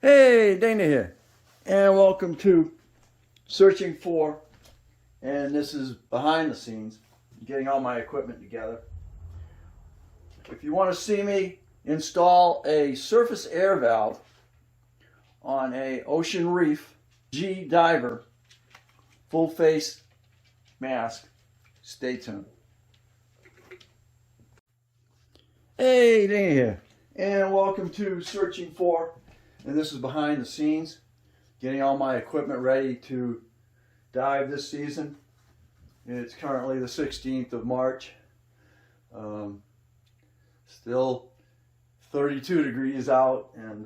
Hey, Dana here, and welcome to Searching For, and this is behind the scenes, getting all my equipment together. If you want to see me install a surface air valve on a Ocean Reef G diver full face mask, stay tuned. Hey, Dana here, and welcome to Searching For. And this is behind the scenes, getting all my equipment ready to dive this season. It's currently the 16th of March. Still 32 degrees out, and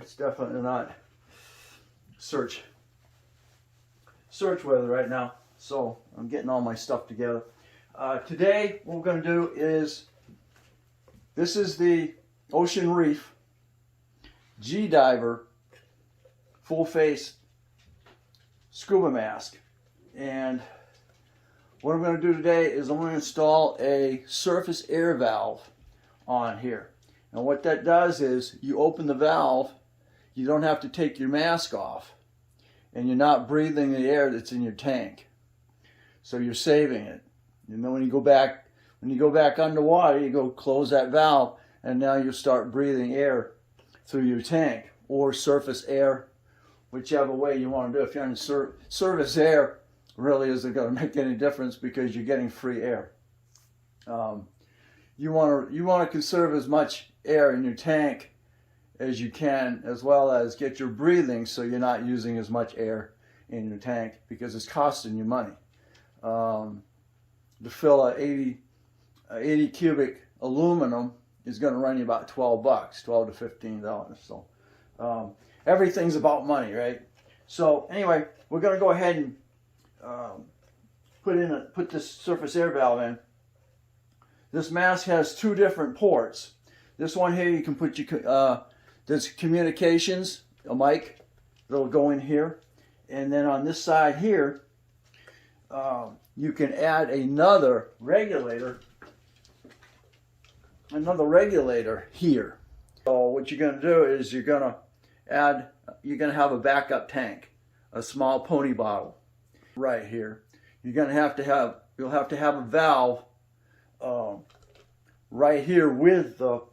it's definitely not search weather right now. So I'm getting all my stuff together. Today, what we're going to do is, this is the Ocean Reef G diver full face scuba mask, and what I'm going to do today is I'm going to install a surface air valve on here. And what that does is you open the valve, you don't have to take your mask off, and you're not breathing the air that's in your tank, so you're saving it. And then when you go back underwater, you go close that valve, and now you start breathing air through your tank, or surface air, whichever way you want to do it. If you're in surface air, really isn't going to make any difference because you're getting free air. You want to conserve as much air in your tank as you can, as well as get your breathing so you're not using as much air in your tank, because it's costing you money. To fill a 80 cubic aluminum is going to run you about $12, $12 to $15. So everything's about money, right? So anyway, we're going to go ahead and put this surface air valve in. This mask has two different ports. This one here, you can put your there's communications, a mic that'll go in here, and then on this side here, you can add another regulator here. So what you're going to do is you're going to have a backup tank, a small pony bottle right here. You'll have to have a valve right here with the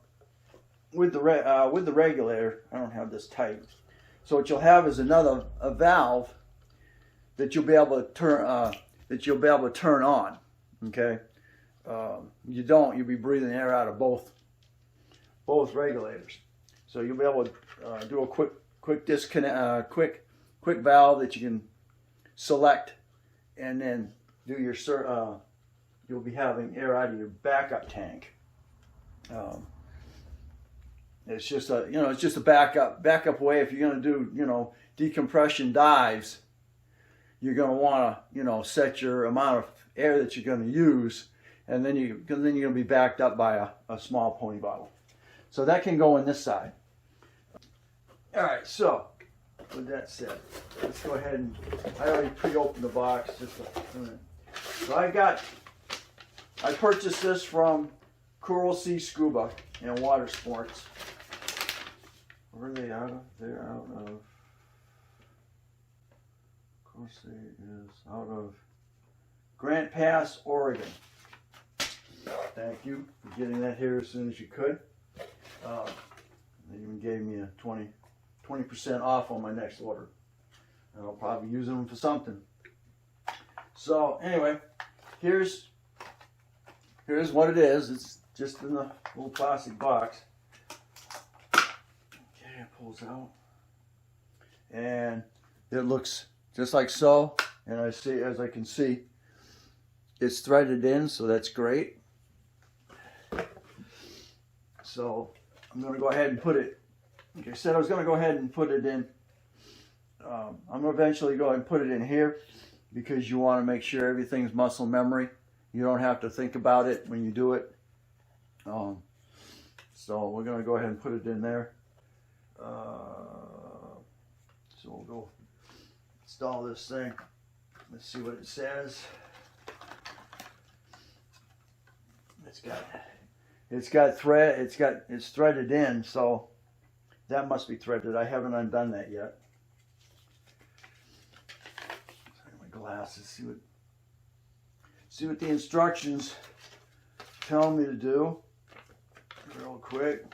regulator. I don't have this tight. So what you'll have is a valve that you'll be able to turn on. Okay. You'll be breathing air out of both regulators. So you'll be able to do a quick disconnect, quick valve that you can select, and then do your you'll be having air out of your backup tank. It's just a backup way. If you're going to do decompression dives, you're going to want to set your amount of air that you're going to use, and then you're going to be backed up by a small pony bottle. So that can go in this side. All right, so with that said, let's go ahead and, I already pre-opened the box just a minute. So I purchased this from Coral Sea Scuba and Water Sports. Where are they out of? They're out of, of course it is out of Grant Pass, Oregon. Thank you for getting that here as soon as you could. They even gave me a 20% off on my next order. And I'll probably use them for something. So anyway, here's what it is. It's just in the little plastic box. Okay, it pulls out. And it looks just like so. And as I can see, it's threaded in, so that's great. So I'm going to go ahead and put it, like I said, I was going to go ahead and put it in. I'm going to eventually go ahead and put it in here, because you want to make sure everything's muscle memory. You don't have to think about it when you do it. So we're going to go ahead and put it in there. So we'll go install this thing. Let's see what it says. It's got thread. It's threaded in, so That must be threaded. I haven't undone that yet. My glasses. See what the instructions tell me to do. Real quick.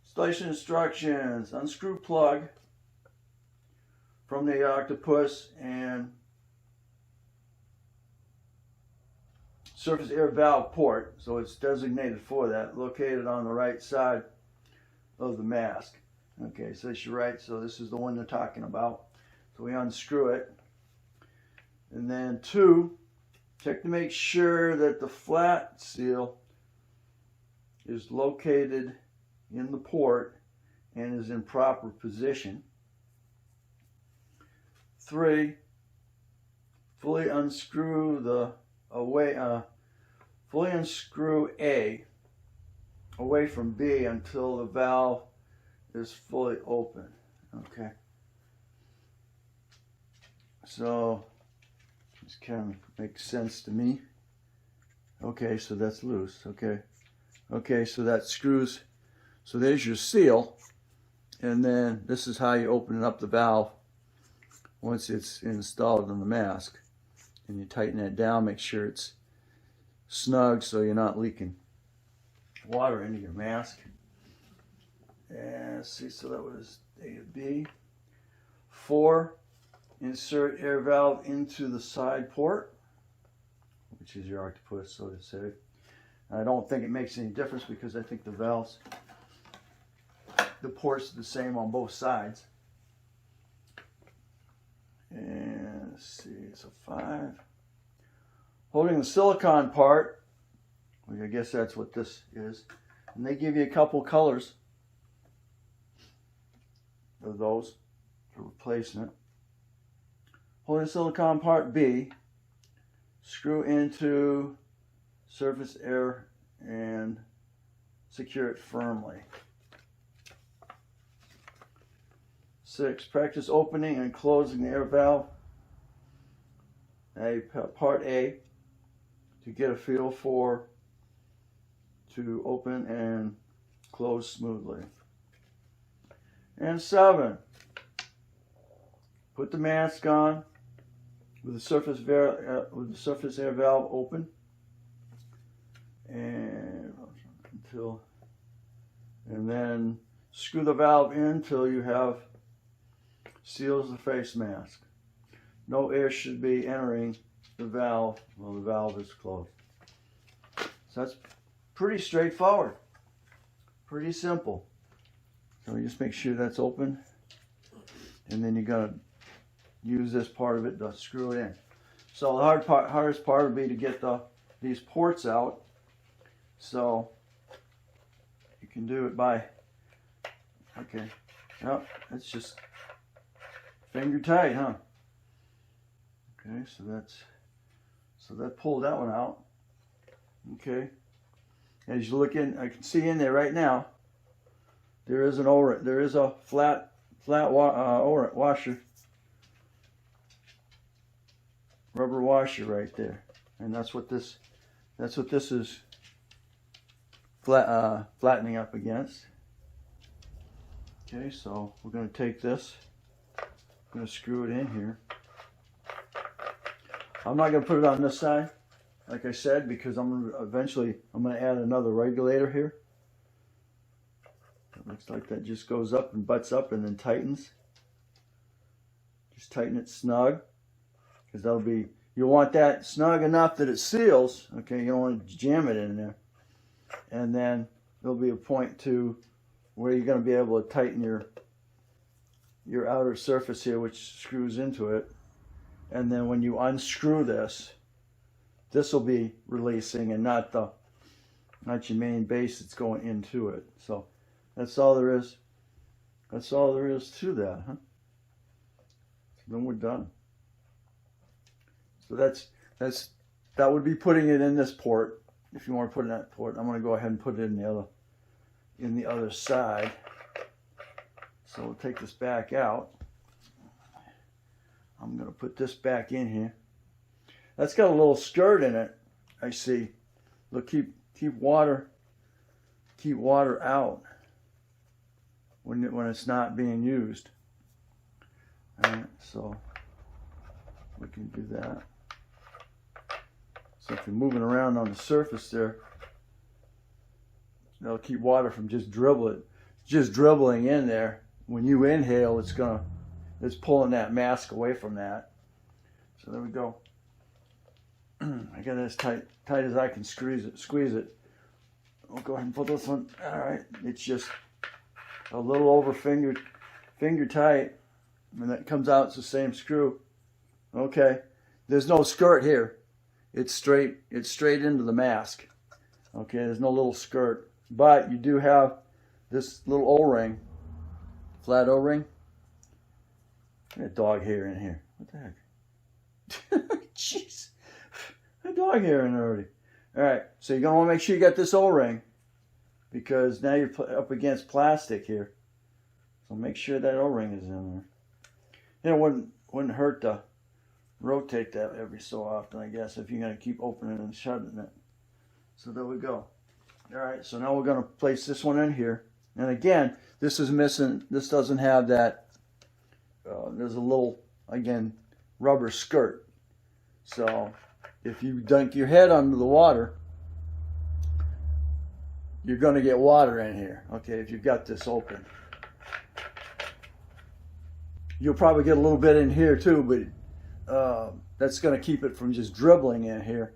Installation instructions. Unscrew plug from the octopus and surface air valve port, so it's designated for that, located on the right side of the mask. Okay, so that's your right, so this is the one they're talking about. So we unscrew it. And then 2, check to make sure that the flat seal is located in the port and is in proper position. 3, fully unscrew fully unscrew A away from B until the valve is fully open. Okay. So this kind of makes sense to me. Okay, so that's loose. Okay. Okay, so that screws. So there's your seal. And then this is how you open up the valve once it's installed in the mask. And you tighten it down, make sure it's snug so you're not leaking water into your mask. And let's see, so that was A to B. 4, insert air valve into the side port, which is your octopus, so to say. And I don't think it makes any difference because I think the valves, the ports are the same on both sides. And let's see, so 5. Holding the silicone part, well, I guess that's what this is. And they give you a couple colors of those for replacing it. Holding the silicone part B, screw into surface air and secure it firmly. 6, practice opening and closing the air valve, part A, to get a feel for to open and close smoothly. And 7, put the mask on with the surface air valve open and then screw the valve in until you have seals the face mask. No air should be entering the valve while the valve is closed. So that's pretty straightforward, pretty simple. So you just make sure that's open, and then you're gonna use this part of it to screw it in. So the hardest part would be to get these ports out. So you can do it by, okay, yep, it's just finger tight, huh? Okay, so that pulled that one out. Okay, as you look in, I can see in there right now. There is a flat washer, rubber washer right there, and that's what this is flattening up against. Okay, so we're going to take this, I'm going to screw it in here. I'm not going to put it on this side, like I said, because I'm going to add another regulator here. It looks like that just goes up and butts up and then tightens. Just tighten it snug, because you'll want that snug enough that it seals. Okay, you don't want to jam it in there. And then there'll be a point to where you're going to be able to tighten your outer surface here, which screws into it. And then when you unscrew this will be releasing, and not your main base that's going into it. So that's all there is. That's all there is to that, huh? Then we're done. So that would be putting it in this port. If you want to put it in that port, I'm going to go ahead and put it in the other side. So we'll take this back out. I'm going to put this back in here. That's got a little skirt in it, I see. Look, keep water out. when it's not being used. Alright, so we can do that. So if you're moving around on the surface there, that'll keep water from just dribbling in there. When you inhale, it's pulling that mask away from that. So there we go. I got it as tight as I can squeeze it. I'll go ahead and put this one. All right, it's just a little over finger tight, and that comes out. It's the same screw. Okay, there's no skirt here. It's straight into the mask. Okay, there's no little skirt, but you do have this little O-ring, flat O-ring. Got a dog hair in here. What the heck? Jeez, a dog hair in there already. All right, so you're gonna want to make sure you got this O-ring, because now you're up against plastic here. So make sure that O-ring is in there. It wouldn't hurt to rotate that every so often, I guess, if you're gonna keep opening and shutting it. So there we go. All right, so now we're gonna place this one in here. And again, this is missing. This doesn't have that. There's a little, again, rubber skirt. So if you dunk your head under the water, you're going to get water in here, okay, if you've got this open. You'll probably get a little bit in here too, but that's going to keep it from just dribbling in here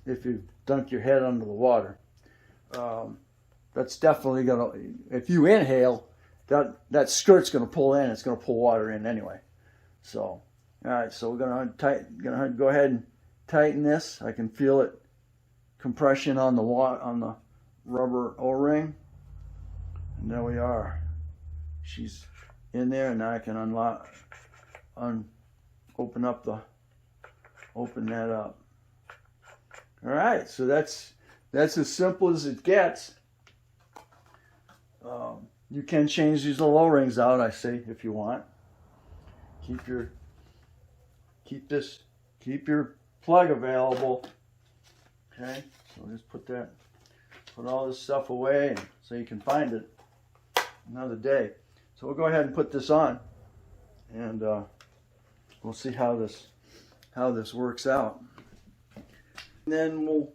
if you dunk your head under the water. That's definitely going to, if you inhale, that skirt's going to pull in. It's going to pull water in anyway. So, all right, so we're going to go ahead and tighten this. I can feel it compression on the rubber O-ring, and there we are. She's in there, and now I can open that up. All right, so that's as simple as it gets. You can change these little O-rings out, I say, if you want. Keep your plug available. Okay, so just put all this stuff away so you can find it another day. So we'll go ahead and put this on, and we'll see how this works out. And then we'll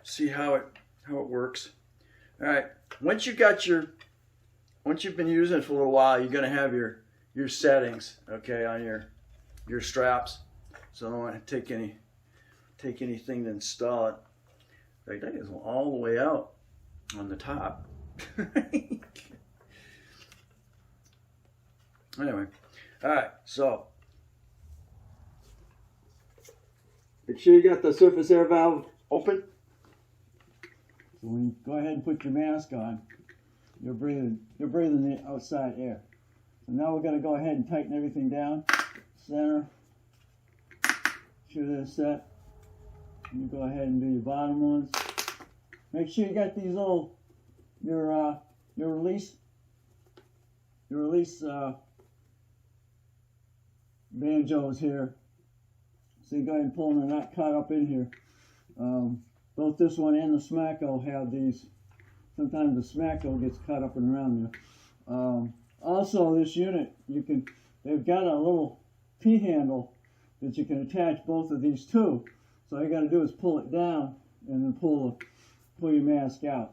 see how it works. All right, once you've been using it for a little while, you're going to have your settings, okay, on your straps. So I don't want to take anything to install it. In fact, that is all the way out on the top. Anyway, all right, so make sure you got the surface air valve open. So when you go ahead and put your mask on, you're breathing the outside air. So now we're going to go ahead and tighten everything down. Center. Sure that it's set. You go ahead and do your bottom ones. Make sure you got these little your release banjos here. So you go ahead and pull them. They're not caught up in here. Both this one and the Smacko have these. Sometimes the Smacko gets caught up and around there. Also, this unit, they've got a little P-handle that you can attach both of these to. So all you got to do is pull it down and then pull your mask out.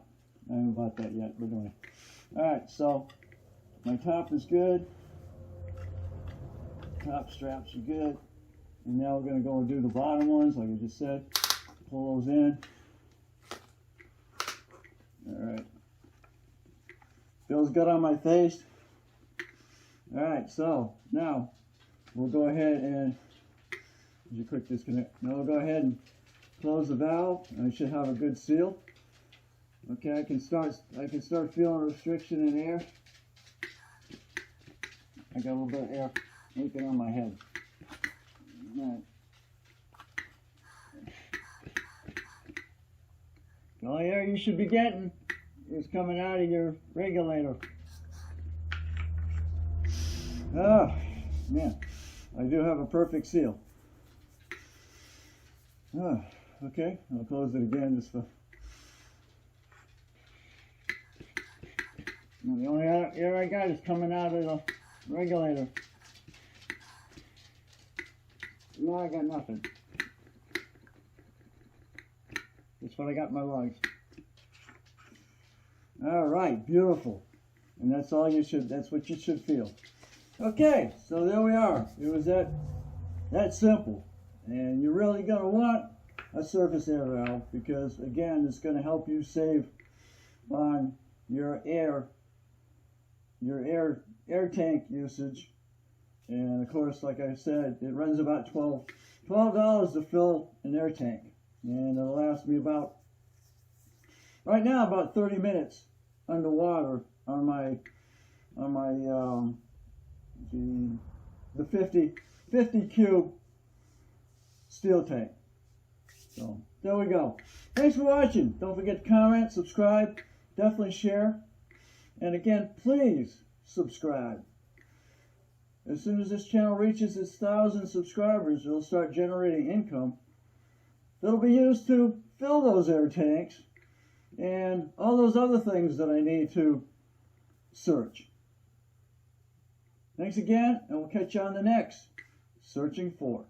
I haven't bought that yet. We're doing it. All right, so my top is good. Top straps are good. And now we're going to go and do the bottom ones, like I just said. Pull those in. All right. Feels good on my face. All right, so now we'll go ahead and you click disconnect. Now we'll go ahead and close the valve, and I should have a good seal. Okay, I can start feeling restriction in air. I got a little bit of air leaking on my head. All right. The only air you should be getting is coming out of your regulator. Oh, man, I do have a perfect seal. Oh, okay, I'll close it again just for... And the only air I got is coming out of the regulator. No, I got nothing. That's what I got in my lungs. All right, beautiful. And that's all you should, that's what you should feel. Okay, so there we are. It was that simple. And you're really going to want a surface air valve because, again, it's going to help you save on your air tank usage. And of course, like I said, it runs about $12 to fill an air tank. And it'll last me about, right now, about 30 minutes underwater on my the 50 cube steel tank. So there we go. Thanks for watching. Don't forget to comment, subscribe, definitely share, and again, please subscribe. As soon as this channel reaches its 1,000 subscribers, it'll start generating income that'll be used to fill those air tanks and all those other things that I need to search. Thanks again, and we'll catch you on the next Searching For.